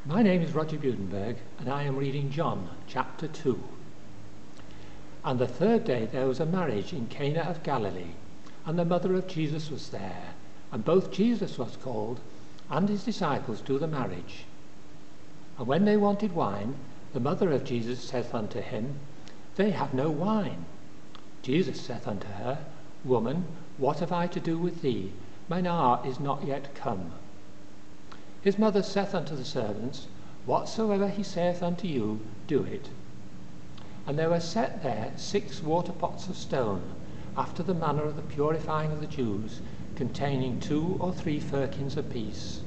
My name is Roger Budenberg, and I am reading John chapter 2. And the third day there was a marriage in Cana of Galilee, and the mother of Jesus was there, and both Jesus was called, and his disciples to the marriage. And when they wanted wine, the mother of Jesus saith unto him, They have no wine. Jesus saith unto her, Woman, what have I to do with thee? Mine hour is not yet come. His mother saith unto the servants, Whatsoever he saith unto you, do it. And there were set there 6 water pots of stone, after the manner of the purifying of the Jews, containing 2 or 3 firkins apiece.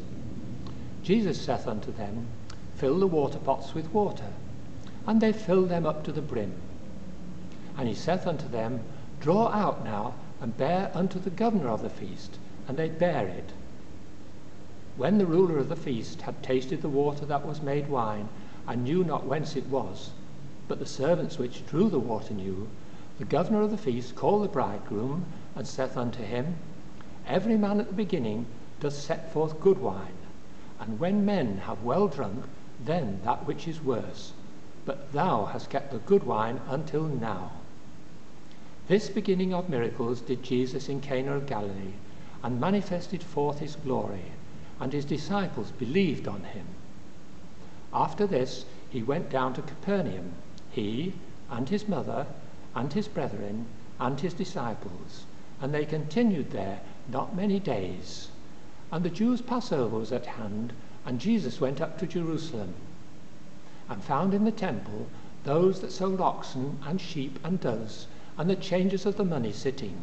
Jesus saith unto them, Fill the water pots with water. And they filled them up to the brim. And he saith unto them, Draw out now, and bear unto the governor of the feast. And they bare it. When the ruler of the feast had tasted the water that was made wine, and knew not whence it was, but the servants which drew the water knew, the governor of the feast called the bridegroom, and saith unto him, Every man at the beginning doth set forth good wine, and when men have well drunk, then that which is worse. But thou hast kept the good wine until now. This beginning of miracles did Jesus in Cana of Galilee, and manifested forth his glory, and his disciples believed on him. After this he went down to Capernaum, he, and his mother, and his brethren, and his disciples, and they continued there not many days. And the Jews' Passover was at hand, and Jesus went up to Jerusalem, and found in the temple those that sold oxen, and sheep, and doves, and the changers of the money sitting.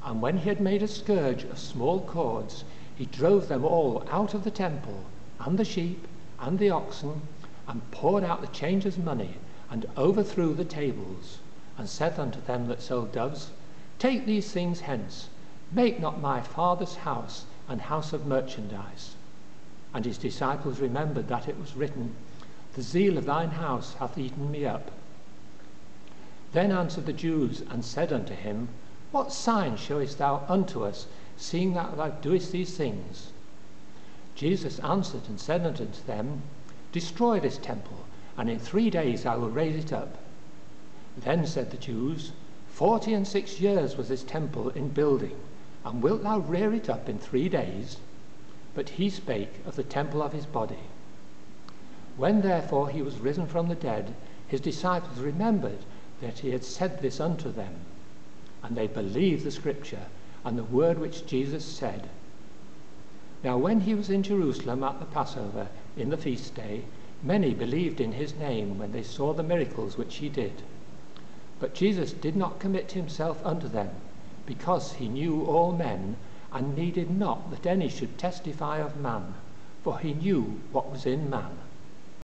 And when he had made a scourge of small cords, he drove them all out of the temple, and the sheep, and the oxen, and poured out the changers' money, and overthrew the tables, and said unto them that sold doves, Take these things hence, make not my Father's house an house of merchandise. And his disciples remembered that it was written, The zeal of thine house hath eaten me up. Then answered the Jews, and said unto him, What sign showest thou unto us, seeing that thou doest these things? Jesus answered and said unto them, Destroy this temple, and in 3 days I will raise it up. Then said the Jews, 46 years was this temple in building, and wilt thou rear it up in 3 days? But he spake of the temple of his body. When therefore he was risen from the dead, his disciples remembered that he had said this unto them, and they believed the scripture and the word which Jesus said. Now when he was in Jerusalem at the Passover, in the feast day, many believed in his name when they saw the miracles which he did. But Jesus did not commit himself unto them, because he knew all men, and needed not that any should testify of man, for he knew what was in man.